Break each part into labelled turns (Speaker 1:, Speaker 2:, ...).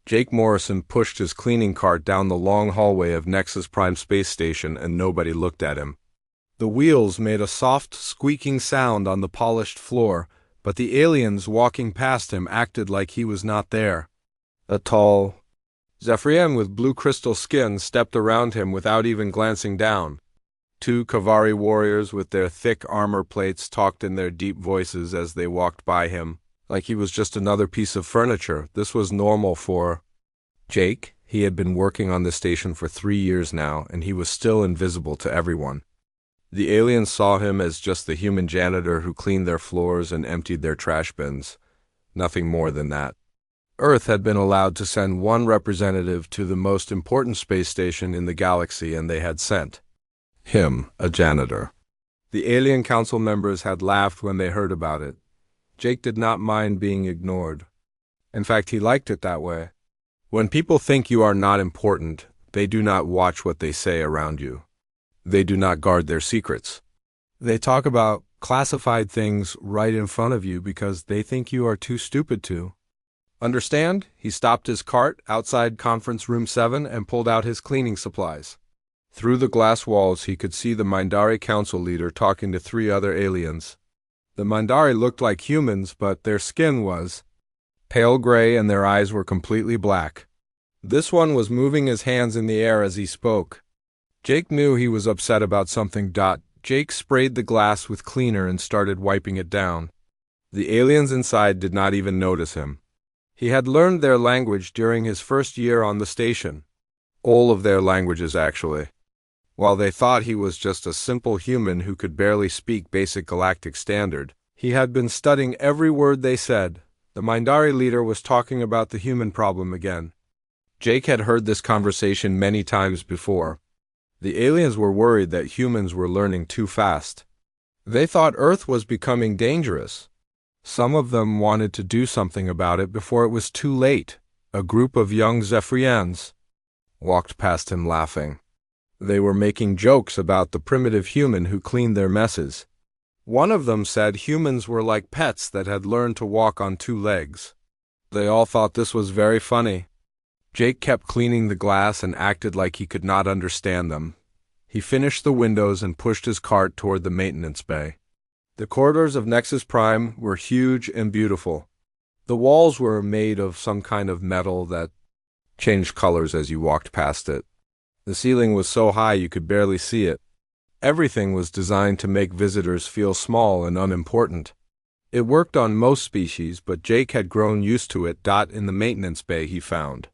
Speaker 1: Jake Morrison pushed his cleaning cart down the long hallway of Nexus Prime Space Station and nobody looked at him. The wheels made a soft, squeaking sound on the polished floor, but the aliens walking past him acted like he was not there. A tall Zephyrian with blue crystal skin stepped around him without even glancing down. Two Kavari warriors with their thick armor plates talked in their deep voices as they walked by him, like he was just another piece of furniture. This was normal for Jake. He had been working on the station for 3 years now, and he was still invisible to everyone. The aliens saw him as just the human janitor who cleaned their floors and emptied their trash bins. Nothing more than that. Earth had been allowed to send one representative to the most important space station in the galaxy, and they had sent him, a janitor. The alien council members had laughed when they heard about it. Jake did not mind being ignored. In fact, he liked it that way. When people think you are not important, they do not watch what they say around you. They do not guard their secrets. They talk about classified things right in front of you because they think you are too stupid to. Understand? He stopped his cart outside Conference Room 7 and pulled out his cleaning supplies. Through the glass walls, he could see the Mindari council leader talking to 3 other aliens. The Mindari looked like humans, but their skin was pale gray and their eyes were completely black. This one was moving his hands in the air as he spoke. Jake knew he was upset about something. Jake sprayed the glass with cleaner and started wiping it down. The aliens inside did not even notice him. He had learned their language during his first year on the station. All of their languages, actually. While they thought he was just a simple human who could barely speak basic galactic standard, he had been studying every word they said. The Mindari leader was talking about the human problem again. Jake had heard this conversation many times before. The aliens were worried that humans were learning too fast. They thought Earth was becoming dangerous. Some of them wanted to do something about it before it was too late. A group of young Zephyrians walked past him laughing. They were making jokes about the primitive human who cleaned their messes. One of them said humans were like pets that had learned to walk on 2 legs. They all thought this was very funny. Jake kept cleaning the glass and acted like he could not understand them. He finished the windows and pushed his cart toward the maintenance bay. The corridors of Nexus Prime were huge and beautiful. The walls were made of some kind of metal that changed colors as you walked past it. The ceiling was so high you could barely see it. Everything was designed to make visitors feel small and unimportant. It worked on most species, but Jake had grown used to it. In the maintenance bay he found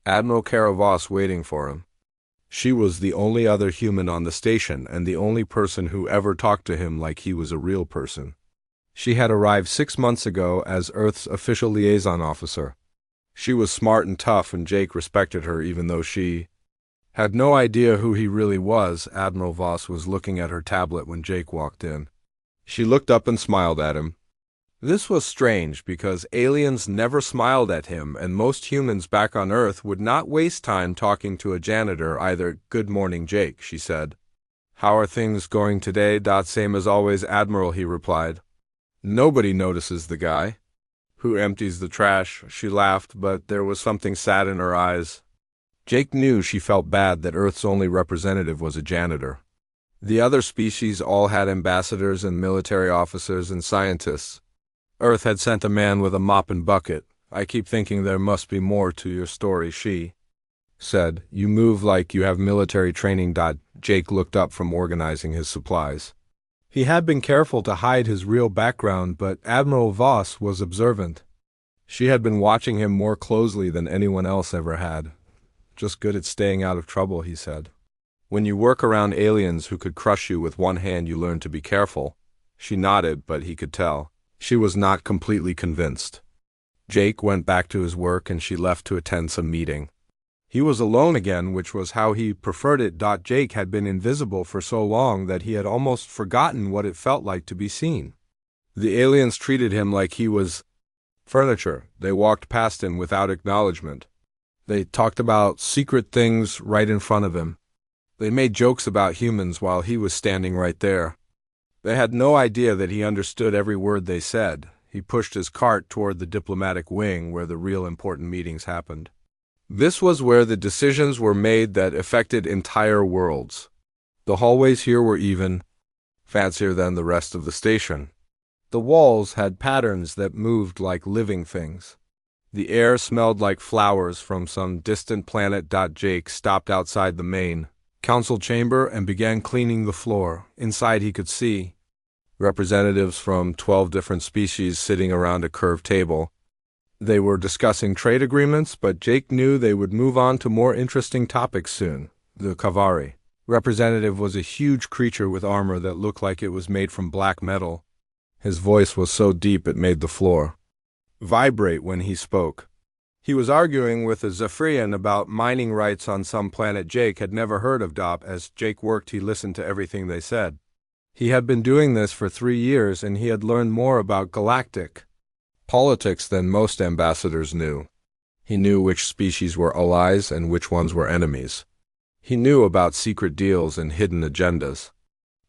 Speaker 1: Admiral Caravos waiting for him. She was the only other human on the station and the only person who ever talked to him like he was a real person. She had arrived 6 months ago as Earth's official liaison officer. She was smart and tough, and Jake respected her even though she had no idea who he really was. Admiral Voss was looking at her tablet when Jake walked in. She looked up and smiled at him. This was strange because aliens never smiled at him, and most humans back on Earth would not waste time talking to a janitor either. "Good morning, Jake," she said. "How are things going today?" "Same as always, Admiral," he replied. "Nobody notices the guy who empties the trash." She laughed, but there was something sad in her eyes. Jake knew she felt bad that Earth's only representative was a janitor. The other species all had ambassadors and military officers and scientists. Earth had sent a man with a mop and bucket. "I keep thinking there must be more to your story," she said. "You move like you have military training." Jake looked up from organizing his supplies. He had been careful to hide his real background, but Admiral Voss was observant. She had been watching him more closely than anyone else ever had. "Just good at staying out of trouble," he said. "When you work around aliens who could crush you with one hand, you learn to be careful." She nodded, but he could tell she was not completely convinced. Jake went back to his work and she left to attend some meeting. He was alone again, which was how he preferred it. Jake had been invisible for so long that he had almost forgotten what it felt like to be seen. The aliens treated him like he was furniture. They walked past him without acknowledgement. They talked about secret things right in front of him. They made jokes about humans while he was standing right there. They had no idea that he understood every word they said. He pushed his cart toward the diplomatic wing where the real important meetings happened. This was where the decisions were made that affected entire worlds. The hallways here were even fancier than the rest of the station. The walls had patterns that moved like living things. The air smelled like flowers from some distant planet. Jake stopped outside the main council chamber and began cleaning the floor. Inside he could see representatives from 12 different species sitting around a curved table. They were discussing trade agreements, but Jake knew they would move on to more interesting topics soon. The Kavari representative was a huge creature with armor that looked like it was made from black metal. His voice was so deep it made the floor vibrate when he spoke. He was arguing with a Zephyrian about mining rights on some planet Jake had never heard of. As Jake worked, he listened to everything they said. He had been doing this for 3 years, and he had learned more about galactic politics than most ambassadors knew. He knew which species were allies and which ones were enemies. He knew about secret deals and hidden agendas.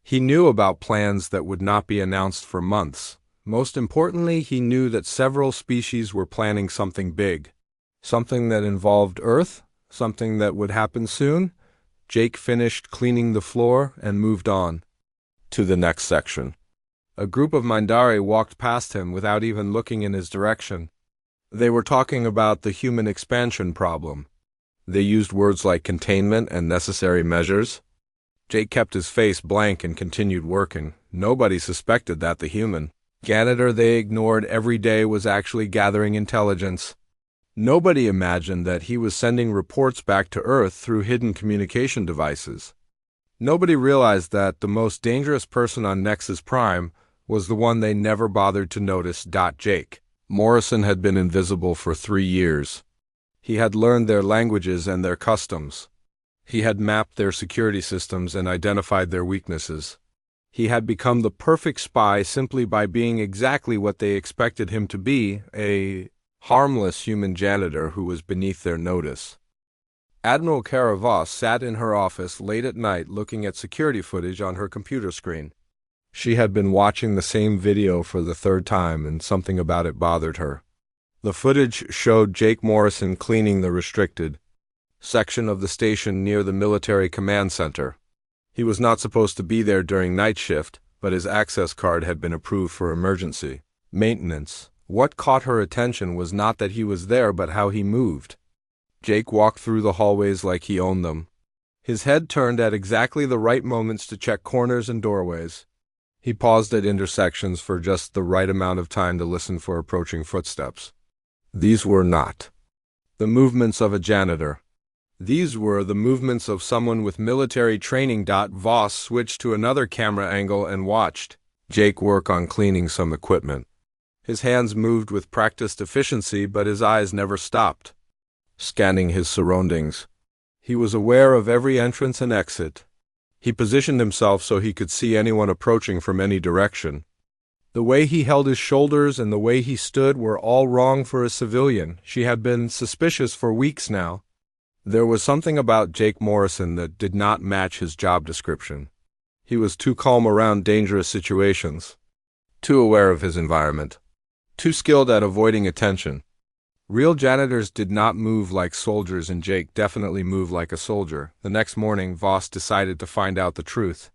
Speaker 1: He knew about plans that would not be announced for months. Most importantly, he knew that several species were planning something big. Something that involved Earth, something that would happen soon. Jake finished cleaning the floor and moved on to the next section. A group of Mindari walked past him without even looking in his direction. They were talking about the human expansion problem. They used words like containment and necessary measures. Jake kept his face blank and continued working. Nobody suspected that the human Janitor they ignored every day was actually gathering intelligence. Nobody imagined that he was sending reports back to Earth through hidden communication devices. Nobody realized that the most dangerous person on Nexus Prime was the one they never bothered to notice. Jake Morrison had been invisible for 3 years. He had learned their languages and their customs. He had mapped their security systems and identified their weaknesses. He had become the perfect spy simply by being exactly what they expected him to be, a harmless human janitor who was beneath their notice. Admiral Kara Voss sat in her office late at night looking at security footage on her computer screen. She had been watching the same video for the 3rd time, and something about it bothered her. The footage showed Jake Morrison cleaning the restricted section of the station near the military command center. He was not supposed to be there during night shift, but his access card had been approved for emergency maintenance. What caught her attention was not that he was there, but how he moved. Jake walked through the hallways like he owned them. His head turned at exactly the right moments to check corners and doorways. He paused at intersections for just the right amount of time to listen for approaching footsteps. These were not the movements of a janitor. These were the movements of someone with military training. Voss switched to another camera angle and watched Jake work on cleaning some equipment. His hands moved with practiced efficiency, but his eyes never stopped scanning his surroundings. He was aware of every entrance and exit. He positioned himself so he could see anyone approaching from any direction. The way he held his shoulders and the way he stood were all wrong for a civilian. She had been suspicious for weeks now. There was something about Jake Morrison that did not match his job description. He was too calm around dangerous situations, too aware of his environment, too skilled at avoiding attention. Real janitors did not move like soldiers, and Jake definitely moved like a soldier. The next morning, Voss decided to find out the truth.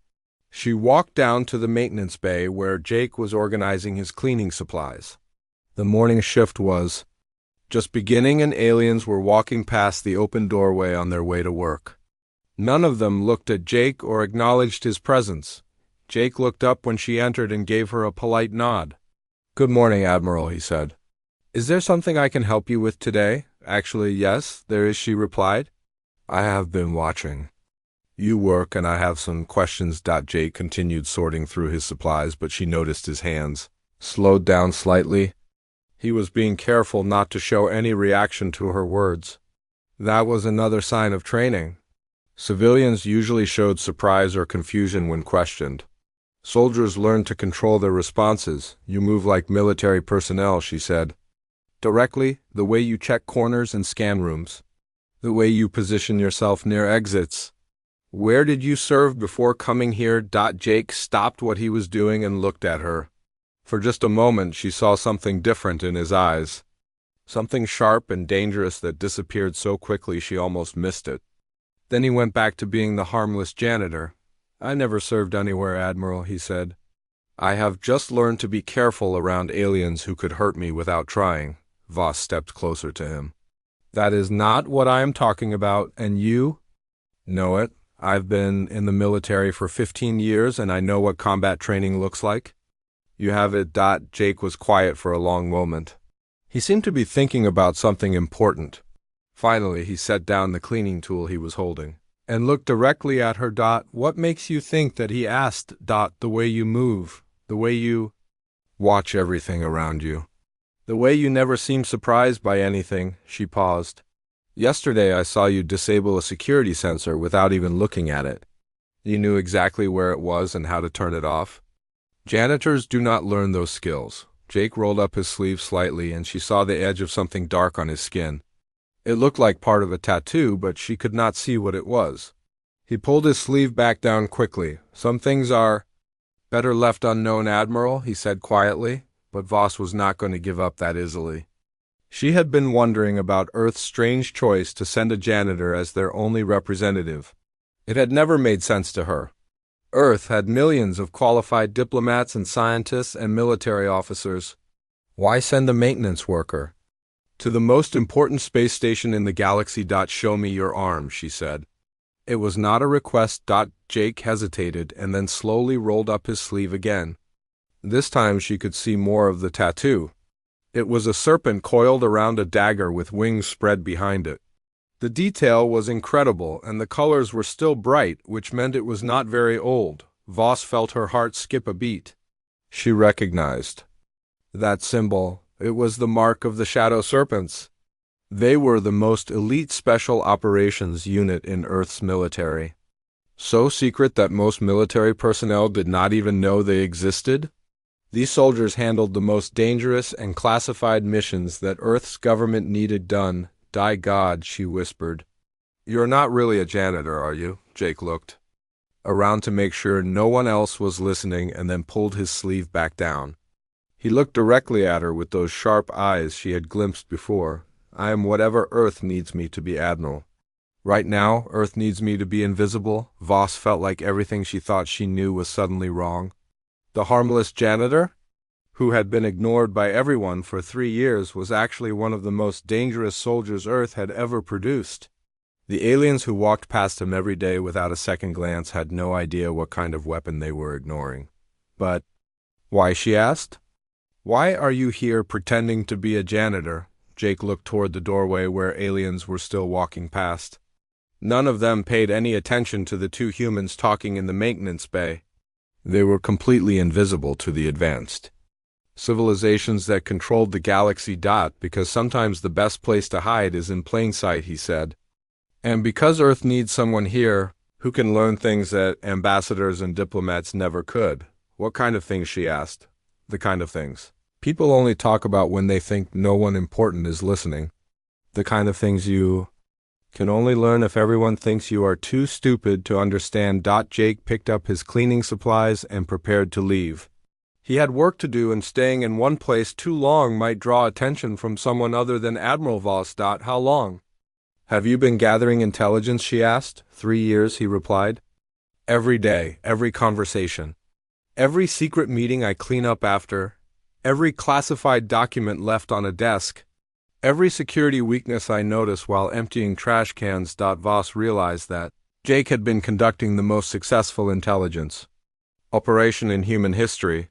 Speaker 1: She walked down to the maintenance bay where Jake was organizing his cleaning supplies. The morning shift was just beginning, and aliens were walking past the open doorway on their way to work. None of them looked at Jake or acknowledged his presence. Jake looked up when she entered and gave her a polite nod. "Good morning, Admiral," he said. "Is there something I can help you with today?" "Actually, yes, there is," she replied. "I have been watching you work, and I have some questions." Jake continued sorting through his supplies, but she noticed his hands slowed down slightly. He was being careful not to show any reaction to her words. That was another sign of training. Civilians usually showed surprise or confusion when questioned. Soldiers learned to control their responses. "You move like military personnel," she said. "Directly, the way you check corners and scan rooms. The way you position yourself near exits. Where did you serve before coming here?" Jake stopped what he was doing and looked at her. For just a moment she saw something different in his eyes. Something sharp and dangerous that disappeared so quickly she almost missed it. Then he went back to being the harmless janitor. "I never served anywhere, Admiral," he said. "I have just learned to be careful around aliens who could hurt me without trying." Voss stepped closer to him. "That is not what I am talking about, and you know it. I've been in the military for 15 years, and I know what combat training looks like." "You have it." Jake was quiet for a long moment. He seemed to be thinking about something important. Finally, he set down the cleaning tool he was holding and looked directly at her. "What makes you think that?" he asked. "The way you move, the way you watch everything around you, the way you never seem surprised by anything." She paused. "Yesterday I saw you disable a security sensor without even looking at it. You knew exactly where it was and how to turn it off. Janitors do not learn those skills." Jake rolled up his sleeve slightly, and she saw the edge of something dark on his skin. It looked like part of a tattoo, but she could not see what it was. He pulled his sleeve back down quickly. "Some things are better left unknown, Admiral," he said quietly, but Voss was not going to give up that easily. She had been wondering about Earth's strange choice to send a janitor as their only representative. It had never made sense to her. Earth had millions of qualified diplomats and scientists and military officers. Why send a maintenance worker to the most important space station in the galaxy? "Show me your arm," she said. It was not a request. Jake hesitated and then slowly rolled up his sleeve again. This time she could see more of the tattoo. It was a serpent coiled around a dagger with wings spread behind it. The detail was incredible, and the colors were still bright, which meant it was not very old. Voss felt her heart skip a beat. She recognized that symbol. It was the mark of the Shadow Serpents. They were the most elite special operations unit in Earth's military. So secret that most military personnel did not even know they existed. These soldiers handled the most dangerous and classified missions that Earth's government needed done. "God," she whispered. "You're not really a janitor, are you?" Jake looked around to make sure no one else was listening and then pulled his sleeve back down. He looked directly at her with those sharp eyes she had glimpsed before. "I am whatever Earth needs me to be, Admiral. Right now, Earth needs me to be invisible." Voss felt like everything she thought she knew was suddenly wrong. The harmless janitor, who had been ignored by everyone for 3 years, was actually one of the most dangerous soldiers Earth had ever produced. The aliens who walked past him every day without a second glance had no idea what kind of weapon they were ignoring. "But why?" she asked. "Why are you here pretending to be a janitor?" Jake looked toward the doorway where aliens were still walking past. None of them paid any attention to the two humans talking in the maintenance bay. They were completely invisible to the advanced civilizations that controlled the galaxy. "Because sometimes the best place to hide is in plain sight," he said. "And because Earth needs someone here who can learn things that ambassadors and diplomats never could." "What kind of things?" she asked. "The kind of things people only talk about when they think no one important is listening. The kind of things you can only learn if everyone thinks you are too stupid to understand." Jake picked up his cleaning supplies and prepared to leave. He had work to do, and staying in one place too long might draw attention from someone other than Admiral Voss. "How long have you been gathering intelligence?" she asked. 3 years, he replied. "Every day, every conversation, every secret meeting I clean up after, every classified document left on a desk, every security weakness I notice while emptying trash cans." Voss realized that Jake had been conducting the most successful intelligence operation in human history.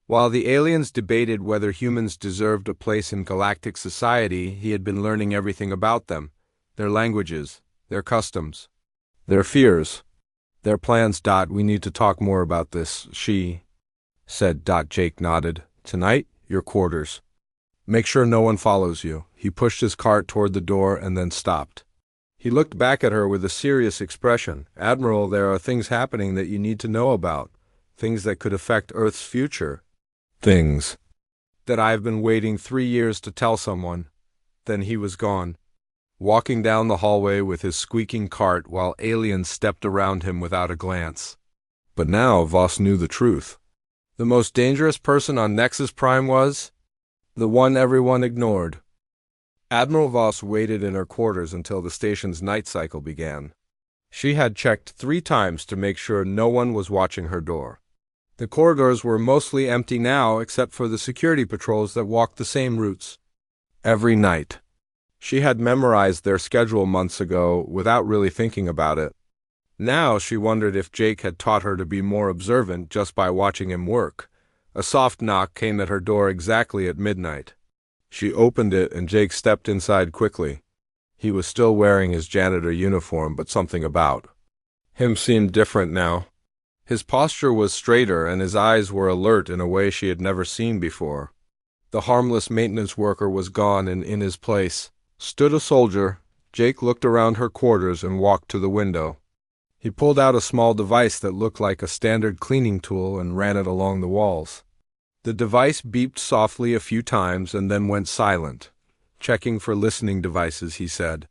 Speaker 1: While the aliens debated whether humans deserved a place in galactic society, he had been learning everything about them, their languages, their customs, their fears, their plans. "We need to talk more about this," she said. Jake nodded. "Tonight, your quarters. Make sure no one follows you." He pushed his cart toward the door and then stopped. He looked back at her with a serious expression. "Admiral, there are things happening that you need to know about, things that could affect Earth's future. Things that I've been waiting 3 years to tell someone." Then he was gone, walking down the hallway with his squeaking cart while aliens stepped around him without a glance. But now Voss knew the truth. The most dangerous person on Nexus Prime was the one everyone ignored. Admiral Voss waited in her quarters until the station's night cycle began. She had checked 3 times to make sure no one was watching her door. The corridors were mostly empty now except for the security patrols that walked the same routes. Every night. She had memorized their schedule months ago without really thinking about it. Now she wondered if Jake had taught her to be more observant just by watching him work. A soft knock came at her door exactly at midnight. She opened it and Jake stepped inside quickly. He was still wearing his janitor uniform, but something about him seemed different now. His posture was straighter and his eyes were alert in a way she had never seen before. The harmless maintenance worker was gone and in his place stood a soldier. Jake looked around her quarters and walked to the window. He pulled out a small device that looked like a standard cleaning tool and ran it along the walls. The device beeped softly a few times and then went silent. Checking for listening devices, he said.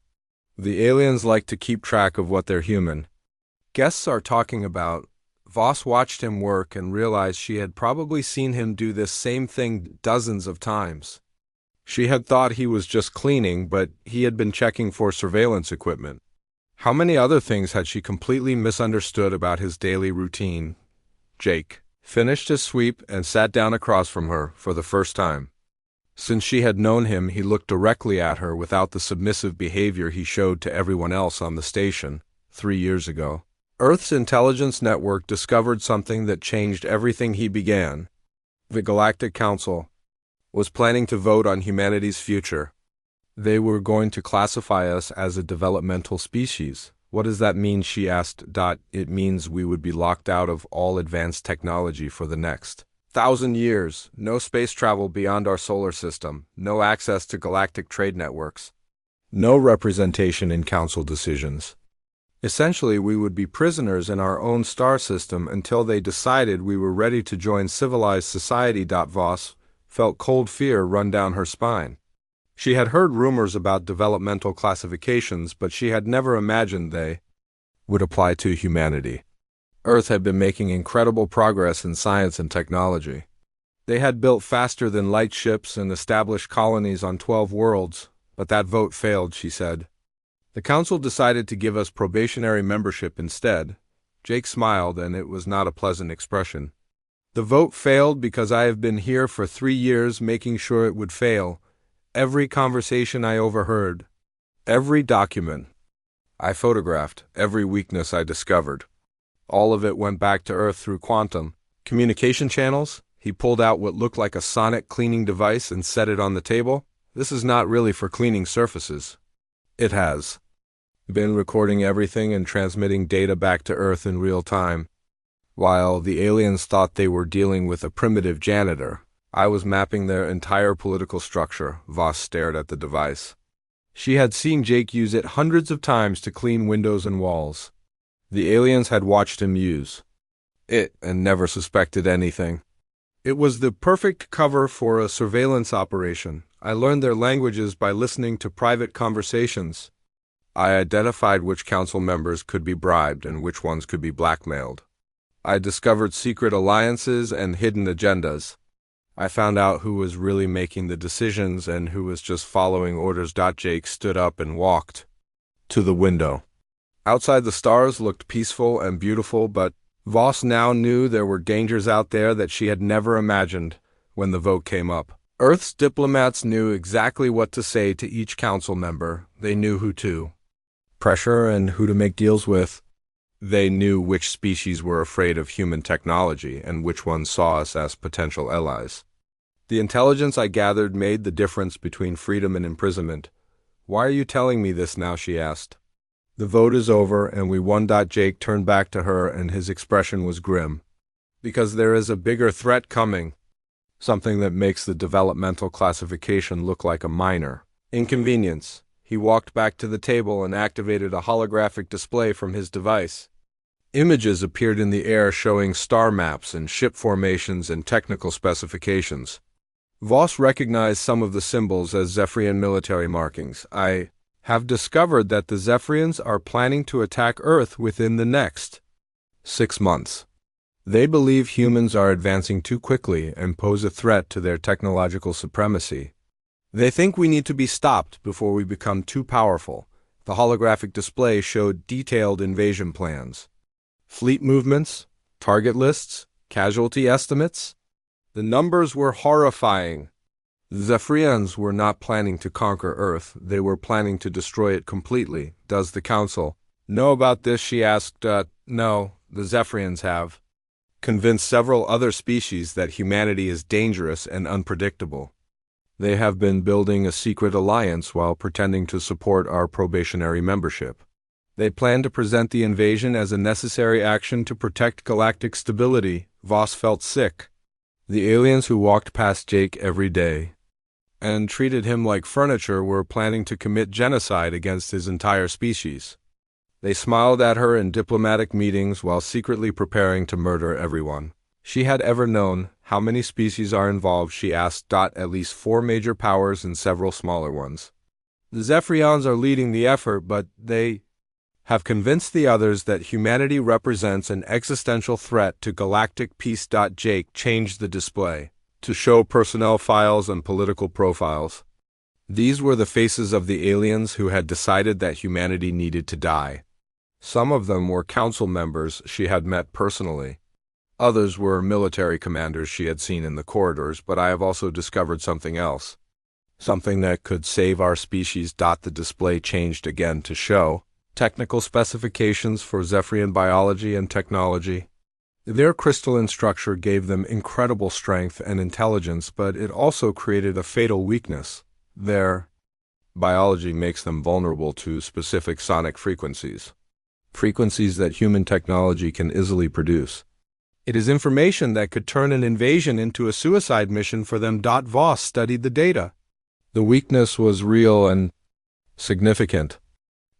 Speaker 1: The aliens like to keep track of what they're human. Guests are talking about. Voss watched him work and realized she had probably seen him do this same thing dozens of times. She had thought he was just cleaning, but he had been checking for surveillance equipment. How many other things had she completely misunderstood about his daily routine? Jake finished his sweep and sat down across from her for the first time. Since she had known him, he looked directly at her without the submissive behavior he showed to everyone else on the station 3 years ago. Earth's intelligence network discovered something that changed everything he began. The Galactic Council was planning to vote on humanity's future. They were going to classify us as a developmental species. What does that mean? She asked. It means we would be locked out of all advanced technology for the next 1,000 years, no space travel beyond our solar system, no access to galactic trade networks, no representation in council decisions. Essentially, we would be prisoners in our own star system until they decided we were ready to join civilized society. Voss felt cold fear run down her spine. She had heard rumors about developmental classifications, but she had never imagined they would apply to humanity. Earth had been making incredible progress in science and technology. They had built faster than light ships and established colonies on 12 worlds, but that vote failed, she said. The council decided to give us probationary membership instead. Jake smiled, and it was not a pleasant expression. The vote failed because I have been here for 3 years making sure it would fail. Every conversation I overheard, every document I photographed, every weakness I discovered. All of it went back to Earth through quantum communication channels. He pulled out what looked like a sonic cleaning device and set it on the table. This is not really for cleaning surfaces. It has been recording everything and transmitting data back to Earth in real time. While the aliens thought they were dealing with a primitive janitor, I was mapping their entire political structure. Voss stared at the device. She had seen Jake use it hundreds of times to clean windows and walls. The aliens had watched him use it and never suspected anything. It was the perfect cover for a surveillance operation. I learned their languages by listening to private conversations. I identified which council members could be bribed and which ones could be blackmailed. I discovered secret alliances and hidden agendas. I found out who was really making the decisions and who was just following orders. Jake stood up and walked to the window. Outside, the stars looked peaceful and beautiful, but Voss now knew there were dangers out there that she had never imagined when the vote came up. Earth's diplomats knew exactly what to say to each council member. They knew who to pressure and who to make deals with. They knew which species were afraid of human technology and which ones saw us as potential allies. The intelligence I gathered made the difference between freedom and imprisonment. Why are you telling me this now? She asked. The vote is over and we won. Jake turned back to her and his expression was grim. Because there is a bigger threat coming. Something that makes the developmental classification look like a minor inconvenience. He walked back to the table and activated a holographic display from his device. Images appeared in the air showing star maps and ship formations and technical specifications. Voss recognized some of the symbols as Zephyrian military markings. I have discovered that the Zephyrians are planning to attack Earth within the next 6 months. They believe humans are advancing too quickly and pose a threat to their technological supremacy. They think we need to be stopped before we become too powerful. The holographic display showed detailed invasion plans. Fleet movements, target lists, casualty estimates. The numbers were horrifying. The Zephyrians were not planning to conquer Earth, they were planning to destroy it completely. Does the Council know about this? She asked. No, the Zephyrians have convinced several other species that humanity is dangerous and unpredictable. They have been building a secret alliance while pretending to support our probationary membership. They plan to present the invasion as a necessary action to protect galactic stability. Voss felt sick. The aliens who walked past Jake every day and treated him like furniture were planning to commit genocide against his entire species. They smiled at her in diplomatic meetings while secretly preparing to murder everyone she had ever known. How many species are involved? She asked. At least 4 major powers and several smaller ones. The Zephyrians are leading the effort, but they have convinced the others that humanity represents an existential threat to galactic peace. Jake changed the display to show personnel files and political profiles. These were the faces of the aliens who had decided that humanity needed to die. Some of them were council members she had met personally. Others were military commanders she had seen in the corridors, but I have also discovered something else. Something that could save our species. The display changed again to show technical specifications for Zephyrian biology and technology. Their crystalline structure gave them incredible strength and intelligence, but it also created a fatal weakness. Their biology makes them vulnerable to specific sonic frequencies. Frequencies that human technology can easily produce. It is information that could turn an invasion into a suicide mission for them. Voss studied the data. The weakness was real and significant.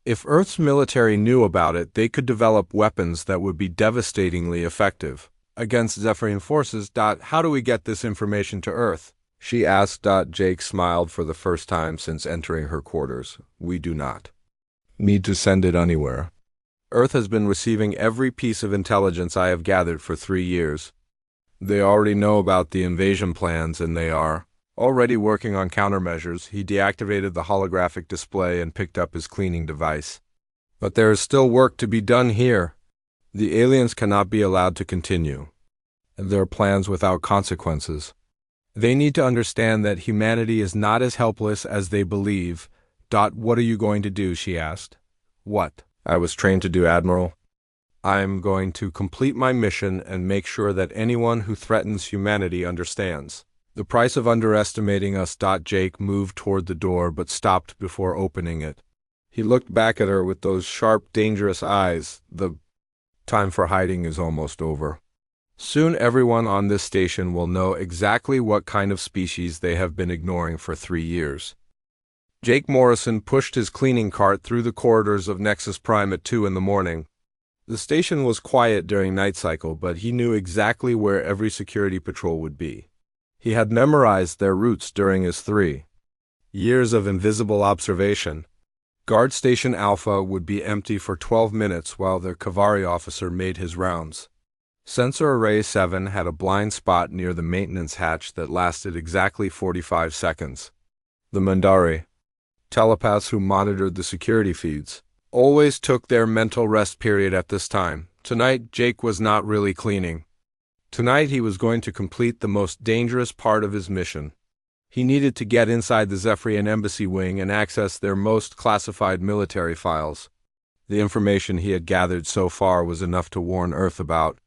Speaker 1: If Earth's military knew about it, they could develop weapons that would be devastatingly effective against Zephyrian forces. How do we get this information to Earth? She asked. Jake smiled for the first time since entering her quarters. We do not need to send it anywhere. Earth has been receiving every piece of intelligence I have gathered for 3 years. They already know about the invasion plans, and they are already working on countermeasures. He deactivated the holographic display and picked up his cleaning device. But there is still work to be done here. The aliens cannot be allowed to continue their plans without consequences. They need to understand that humanity is not as helpless as they believe. What are you going to do? She asked. What I was trained to do, Admiral. I am going to complete my mission and make sure that anyone who threatens humanity understands the price of underestimating us. Jake moved toward the door but stopped before opening it. He looked back at her with those sharp, dangerous eyes. The time for hiding is almost over. Soon everyone on this station will know exactly what kind of species they have been ignoring for 3 years. Jake Morrison pushed his cleaning cart through the corridors of Nexus Prime at 2 in the morning. The station was quiet during night cycle, but he knew exactly where every security patrol would be. He had memorized their routes during his 3 years of invisible observation. Guard Station Alpha would be empty for 12 minutes while their Kavari officer made his rounds. Sensor Array 7 had a blind spot near the maintenance hatch that lasted exactly 45 seconds. The Mandari telepaths who monitored the security feeds always took their mental rest period at this time. Tonight, Jake was not really cleaning. Tonight, he was going to complete the most dangerous part of his mission. He needed to get inside the Zephyrian embassy wing and access their most classified military files. The information he had gathered so far was enough to warn Earth about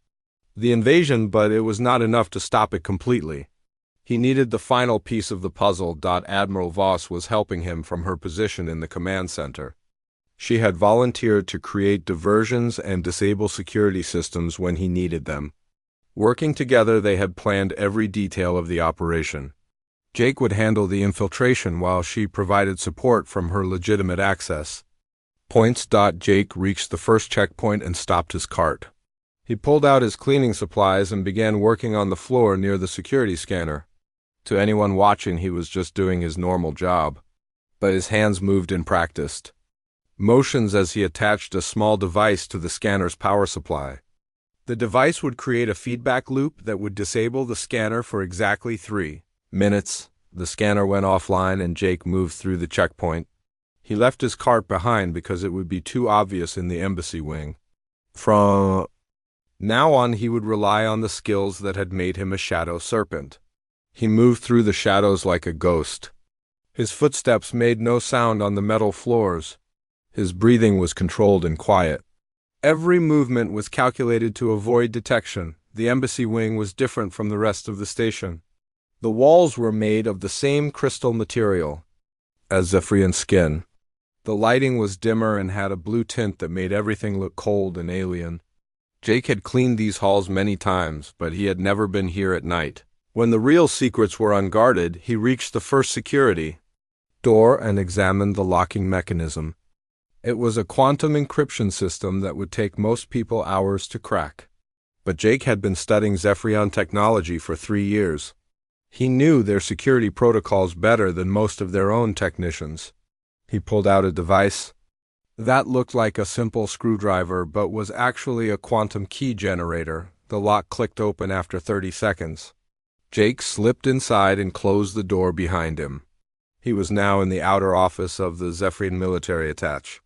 Speaker 1: the invasion, but it was not enough to stop it completely. He needed the final piece of the puzzle. Admiral Voss was helping him from her position in the command center. She had volunteered to create diversions and disable security systems when he needed them. Working together, they had planned every detail of the operation. Jake would handle the infiltration while she provided support from her legitimate access points. Jake reached the first checkpoint and stopped his cart. He pulled out his cleaning supplies and began working on the floor near the security scanner. To anyone watching, he was just doing his normal job, but his hands moved in practiced motions as he attached a small device to the scanner's power supply. The device would create a feedback loop that would disable the scanner for exactly 3 minutes. The scanner went offline and Jake moved through the checkpoint. He left his cart behind because it would be too obvious in the embassy wing. From now on, he would rely on the skills that had made him a shadow serpent. He moved through the shadows like a ghost. His footsteps made no sound on the metal floors. His breathing was controlled and quiet. Every movement was calculated to avoid detection. The embassy wing was different from the rest of the station. The walls were made of the same crystal material as Zephyrian skin. The lighting was dimmer and had a blue tint that made everything look cold and alien. Jake had cleaned these halls many times, but he had never been here at night. When the real secrets were unguarded, he reached the first security door and examined the locking mechanism. It was a quantum encryption system that would take most people hours to crack. But Jake had been studying Zephyrian technology for 3 years. He knew their security protocols better than most of their own technicians. He pulled out a device that looked like a simple screwdriver but was actually a quantum key generator. The lock clicked open after 30 seconds. Jake slipped inside and closed the door behind him. He was now in the outer office of the Zephyrian military attach.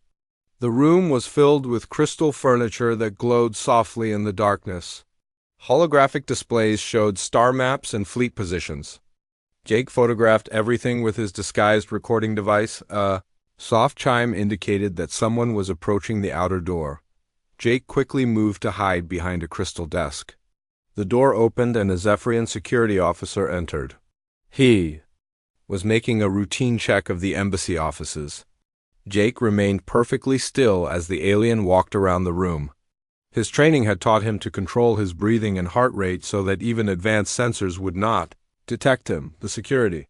Speaker 1: The room was filled with crystal furniture that glowed softly in the darkness. Holographic displays showed star maps and fleet positions. Jake photographed everything with his disguised recording device. A soft chime indicated that someone was approaching the outer door. Jake quickly moved to hide behind a crystal desk. The door opened and a Zephyrian security officer entered. He was making a routine check of the embassy offices. Jake remained perfectly still as the alien walked around the room. His training had taught him to control his breathing and heart rate so that even advanced sensors would not detect him. The security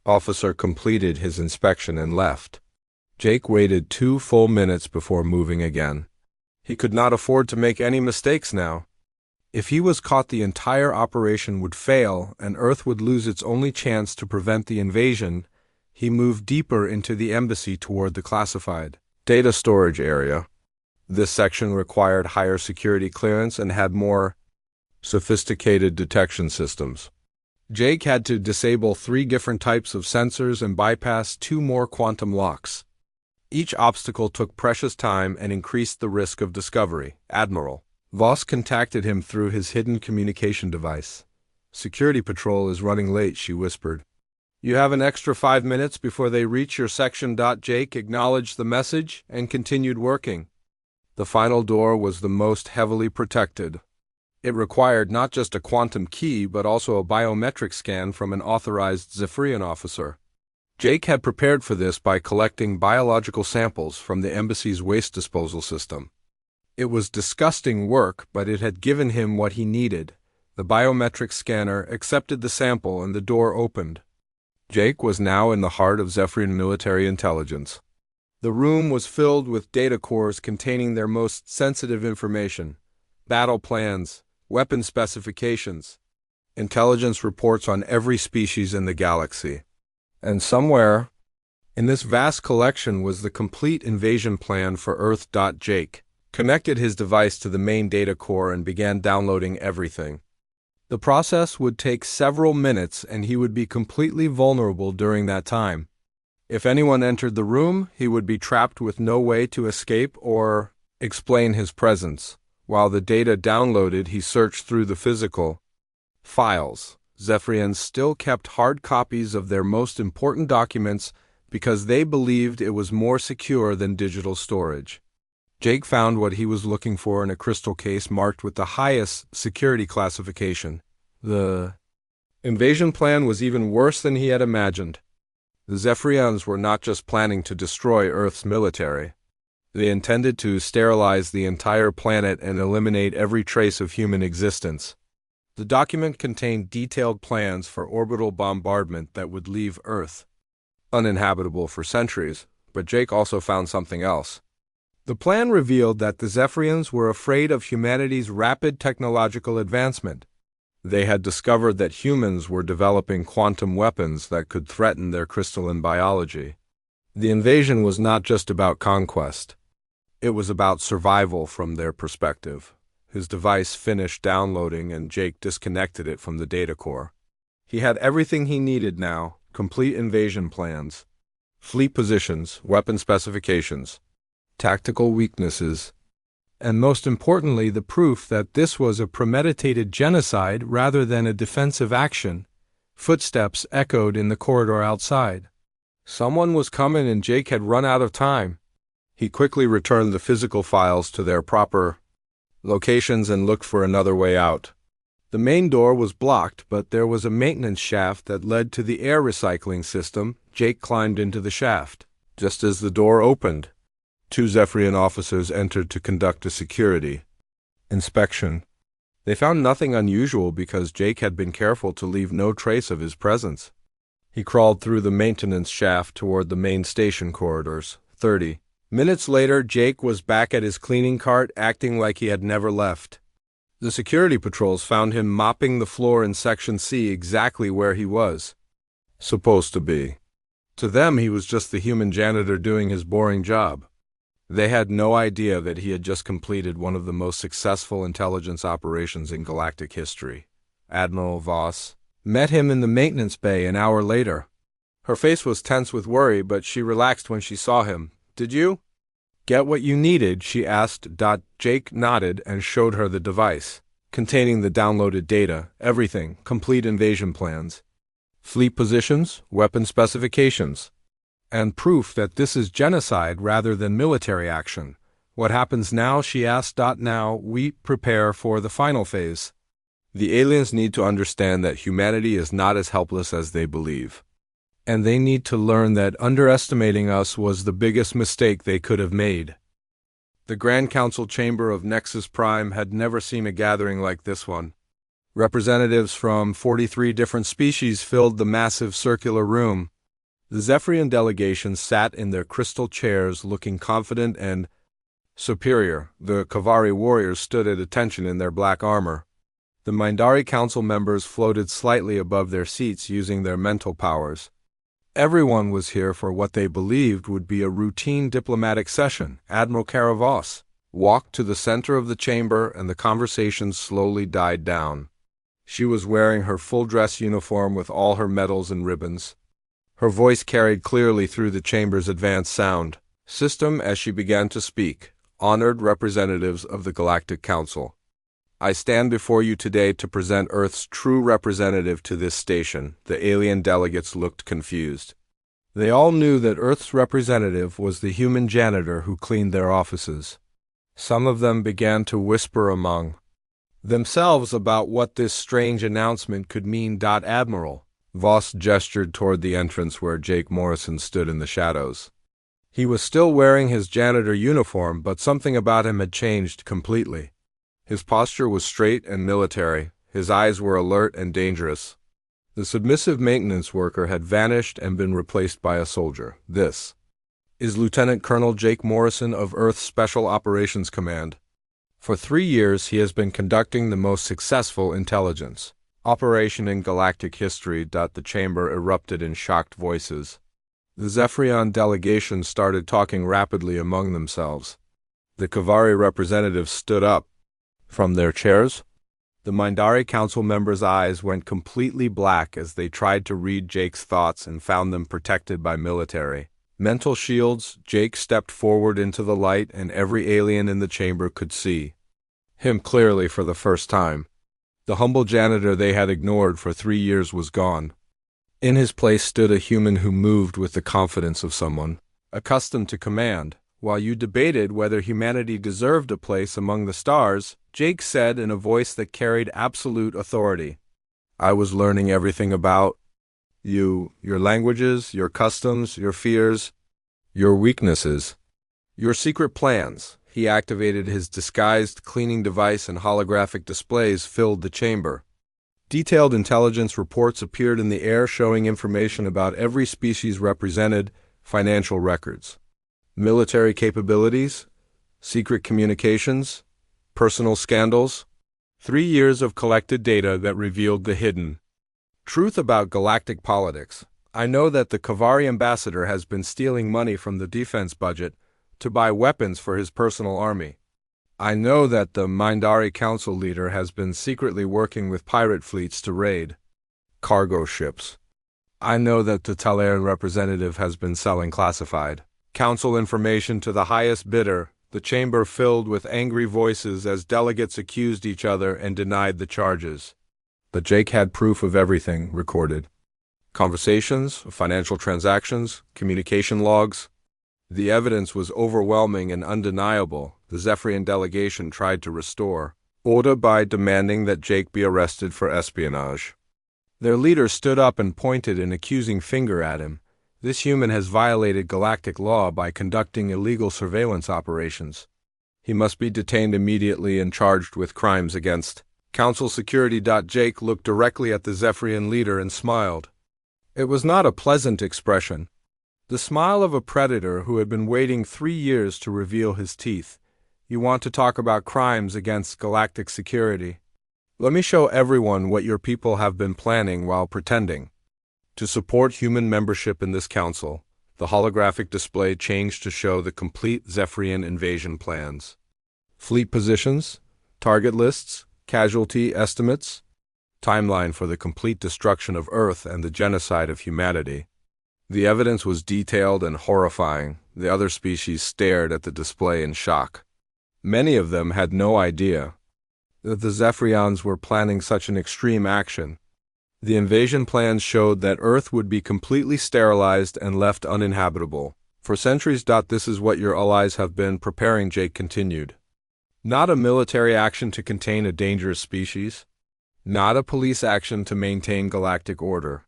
Speaker 1: officer completed his inspection and left. Jake waited 2 full minutes before moving again. He could not afford to make any mistakes now. If he was caught, the entire operation would fail and Earth would lose its only chance to prevent the invasion. He moved deeper into the embassy toward the classified data storage area. This section required higher security clearance and had more sophisticated detection systems. Jake had to disable 3 different types of sensors and bypass 2 more quantum locks. Each obstacle took precious time and increased the risk of discovery. Admiral Voss contacted him through his hidden communication device. "Security patrol is running late," she whispered. "You have an extra 5 minutes before they reach your section." Jake acknowledged the message and continued working. The final door was the most heavily protected. It required not just a quantum key but also a biometric scan from an authorized Zephyrian officer. Jake had prepared for this by collecting biological samples from the embassy's waste disposal system. It was disgusting work, but it had given him what he needed. The biometric scanner accepted the sample and the door opened. Jake was now in the heart of Zephyrian military intelligence. The room was filled with data cores containing their most sensitive information: battle plans, weapon specifications, intelligence reports on every species in the galaxy. And somewhere in this vast collection was the complete invasion plan for Earth. Jake connected his device to the main data core and began downloading everything. The process would take several minutes and he would be completely vulnerable during that time. If anyone entered the room, he would be trapped with no way to escape or explain his presence. While the data downloaded, he searched through the physical files. Zephyrians still kept hard copies of their most important documents because they believed it was more secure than digital storage. Jake found what he was looking for in a crystal case marked with the highest security classification. The invasion plan was even worse than he had imagined. The Zephyrians were not just planning to destroy Earth's military. They intended to sterilize the entire planet and eliminate every trace of human existence. The document contained detailed plans for orbital bombardment that would leave Earth uninhabitable for centuries, but Jake also found something else. The plan revealed that the Zephyrians were afraid of humanity's rapid technological advancement. They had discovered that humans were developing quantum weapons that could threaten their crystalline biology. The invasion was not just about conquest. It was about survival from their perspective. His device finished downloading and Jake disconnected it from the data core. He had everything he needed now: complete invasion plans, fleet positions, weapon specifications, tactical weaknesses, and most importantly, the proof that this was a premeditated genocide rather than a defensive action. Footsteps echoed in the corridor outside. Someone was coming and Jake had run out of time. He quickly returned the physical files to their proper locations and looked for another way out. The main door was blocked, but there was a maintenance shaft that led to the air recycling system. Jake climbed into the shaft. Just as the door opened, 2 Zephyrian officers entered to conduct a security inspection. They found nothing unusual because Jake had been careful to leave no trace of his presence. He crawled through the maintenance shaft toward the main station corridors. 30 minutes later, Jake was back at his cleaning cart, acting like he had never left. The security patrols found him mopping the floor in Section C, exactly where he was supposed to be. To them, he was just the human janitor doing his boring job. They had no idea that he had just completed one of the most successful intelligence operations in galactic history. Admiral Voss met him in the maintenance bay an hour later. Her face was tense with worry, but she relaxed when she saw him. "Did you get what you needed?" she asked. Jake nodded and showed her the device, containing the downloaded data, everything, complete invasion plans, fleet positions, weapon specifications, and proof that this is genocide rather than military action. "What happens now?" she asked. "Now, we prepare for the final phase. The aliens need to understand that humanity is not as helpless as they believe. And they need to learn that underestimating us was the biggest mistake they could have made." The Grand Council chamber of Nexus Prime had never seen a gathering like this one. Representatives from 43 different species filled the massive circular room. The Zephyrian delegation sat in their crystal chairs looking confident and superior. The Kavari warriors stood at attention in their black armor. The Mindari Council members floated slightly above their seats using their mental powers. Everyone was here for what they believed would be a routine diplomatic session. Admiral Caravos walked to the center of the chamber and the conversation slowly died down. She was wearing her full-dress uniform with all her medals and ribbons. Her voice carried clearly through the chamber's advanced sound system as she began to speak. "Honored representatives of the Galactic Council, I stand before you today to present Earth's true representative to this station." The alien delegates looked confused. They all knew that Earth's representative was the human janitor who cleaned their offices. Some of them began to whisper among themselves about what this strange announcement could mean. "Admiral." Voss gestured toward the entrance where Jake Morrison stood in the shadows. He was still wearing his janitor uniform, but something about him had changed completely. His posture was straight and military. His eyes were alert and dangerous. The submissive maintenance worker had vanished and been replaced by a soldier. "This is Lieutenant Colonel Jake Morrison of Earth's Special Operations Command. For 3 years, he has been conducting the most successful intelligence operation in galactic history." The chamber erupted in shocked voices. The Zephyrian delegation started talking rapidly among themselves. The Kavari representatives stood up from their chairs. The Mindari Council members' eyes went completely black as they tried to read Jake's thoughts and found them protected by military mental shields. Jake stepped forward into the light, and every alien in the chamber could see him clearly for the first time. The humble janitor they had ignored for 3 years was gone. In his place stood a human who moved with the confidence of someone accustomed to command. "While you debated whether humanity deserved a place among the stars," Jake said in a voice that carried absolute authority, "I was learning everything about you, your languages, your customs, your fears, your weaknesses, your secret plans." He activated his disguised cleaning device and holographic displays filled the chamber. Detailed intelligence reports appeared in the air showing information about every species represented, financial records, military capabilities, secret communications, personal scandals. 3 years of collected data that revealed the hidden truth about galactic politics. "I know that the Kavari ambassador has been stealing money from the defense budget to buy weapons for his personal army. I know that the Mindari Council leader has been secretly working with pirate fleets to raid cargo ships I know that the Talairan representative has been selling classified council information to the highest bidder. The chamber filled with angry voices as delegates accused each other and denied the charges. But Jake had proof of everything recorded. Conversations, financial transactions, communication logs. The evidence was overwhelming and undeniable. The Zephyrian delegation tried to restore order by demanding that Jake be arrested for espionage. Their leader stood up and pointed an accusing finger at him. This human has violated galactic law by conducting illegal surveillance operations. He must be detained immediately and charged with crimes against Council security. Jake looked directly at the Zephyrian leader and smiled. It was not a pleasant expression. The smile of a predator who had been waiting 3 years to reveal his teeth. You want to talk about crimes against galactic security? Let me show everyone what your people have been planning while pretending to support human membership in this council. The holographic display changed to show the complete Zephyrian invasion plans. Fleet positions, target lists, casualty estimates, timeline for the complete destruction of Earth and the genocide of humanity. The evidence was detailed and horrifying. The other species stared at the display in shock. Many of them had no idea that the Zephyrians were planning such an extreme action. The invasion plans showed that Earth would be completely sterilized and left uninhabitable. For centuries. This is what your allies have been preparing, Jake continued. Not a military action to contain a dangerous species. Not a police action to maintain galactic order.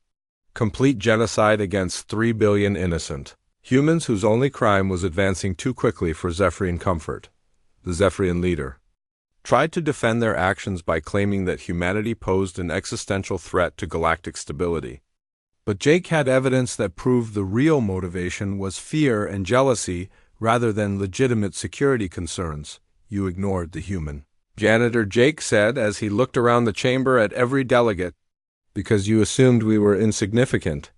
Speaker 1: Complete genocide against 3 billion innocent humans whose only crime was advancing too quickly for Zephyrian comfort. The Zephyrian leader tried to defend their actions by claiming that humanity posed an existential threat to galactic stability. But Jake had evidence that proved the real motivation was fear and jealousy rather than legitimate security concerns. You ignored the human janitor, Jake said as he looked around the chamber at every delegate. Because you assumed we were insignificant.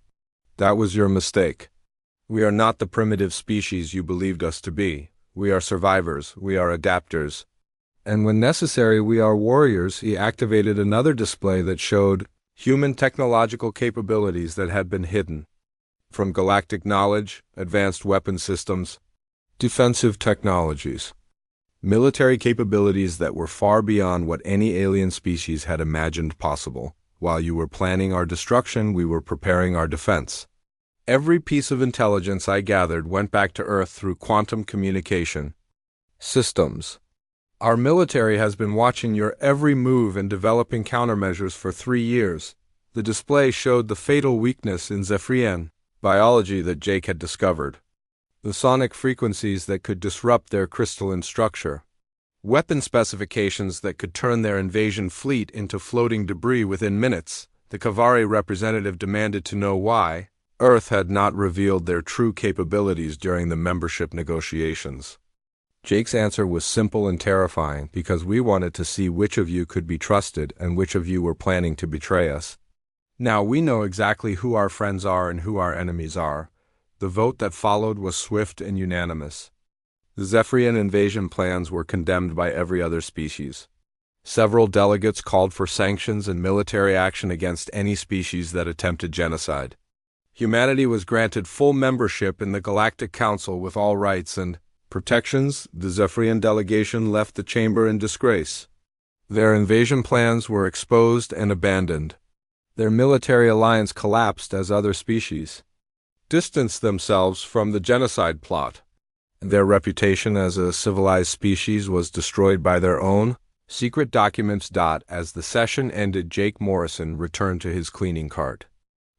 Speaker 1: That was your mistake. We are not the primitive species you believed us to be. We are survivors. We are adapters. And when necessary, we are warriors. He activated another display that showed human technological capabilities that had been hidden. From galactic knowledge, advanced weapon systems, defensive technologies, military capabilities that were far beyond what any alien species had imagined possible. While you were planning our destruction, we were preparing our defense. Every piece of intelligence I gathered went back to Earth through quantum communication systems. Our military has been watching your every move and developing countermeasures for 3 years. The display showed the fatal weakness in Zephyrian biology that Jake had discovered. The sonic frequencies that could disrupt their crystalline structure. Weapon specifications that could turn their invasion fleet into floating debris within minutes. The Kavari representative demanded to know why Earth had not revealed their true capabilities during the membership negotiations. Jake's answer was simple and terrifying, because we wanted to see which of you could be trusted and which of you were planning to betray us. Now we know exactly who our friends are and who our enemies are. The vote that followed was swift and unanimous. The Zephyrian invasion plans were condemned by every other species. Several delegates called for sanctions and military action against any species that attempted genocide. Humanity was granted full membership in the Galactic Council with all rights and protections. The Zephyrian delegation left the chamber in disgrace. Their invasion plans were exposed and abandoned. Their military alliance collapsed as other species distanced themselves from the genocide plot. Their reputation as a civilized species was destroyed by their own secret documents. As the session ended, Jake Morrison returned to his cleaning cart.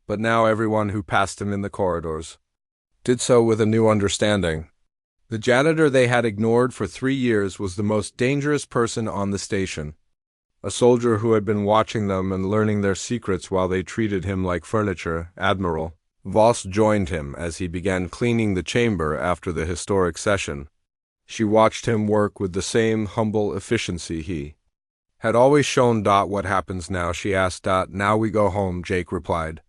Speaker 1: But now everyone who passed him in the corridors did so with a new understanding. The janitor they had ignored for 3 years was the most dangerous person on the station. A soldier who had been watching them and learning their secrets while they treated him like furniture, Admiral Voss joined him as he began cleaning the chamber after the historic session. She watched him work with the same humble efficiency he had always shown. What happens now? She asked. Now we go home, Jake replied.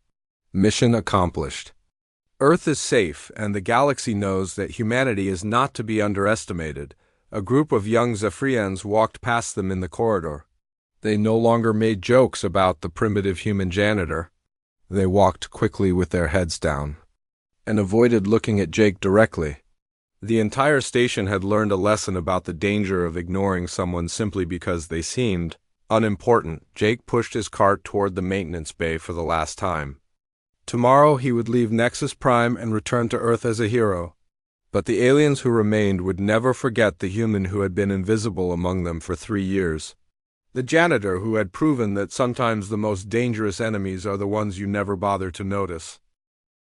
Speaker 1: Mission accomplished. Earth is safe, and the galaxy knows that humanity is not to be underestimated. A group of young Zephyrians walked past them in the corridor. They no longer made jokes about the primitive human janitor. They walked quickly with their heads down, and avoided looking at Jake directly. The entire station had learned a lesson about the danger of ignoring someone simply because they seemed unimportant. Jake pushed his cart toward the maintenance bay for the last time. Tomorrow he would leave Nexus Prime and return to Earth as a hero. But the aliens who remained would never forget the human who had been invisible among them for 3 years. The janitor who had proven that sometimes the most dangerous enemies are the ones you never bother to notice.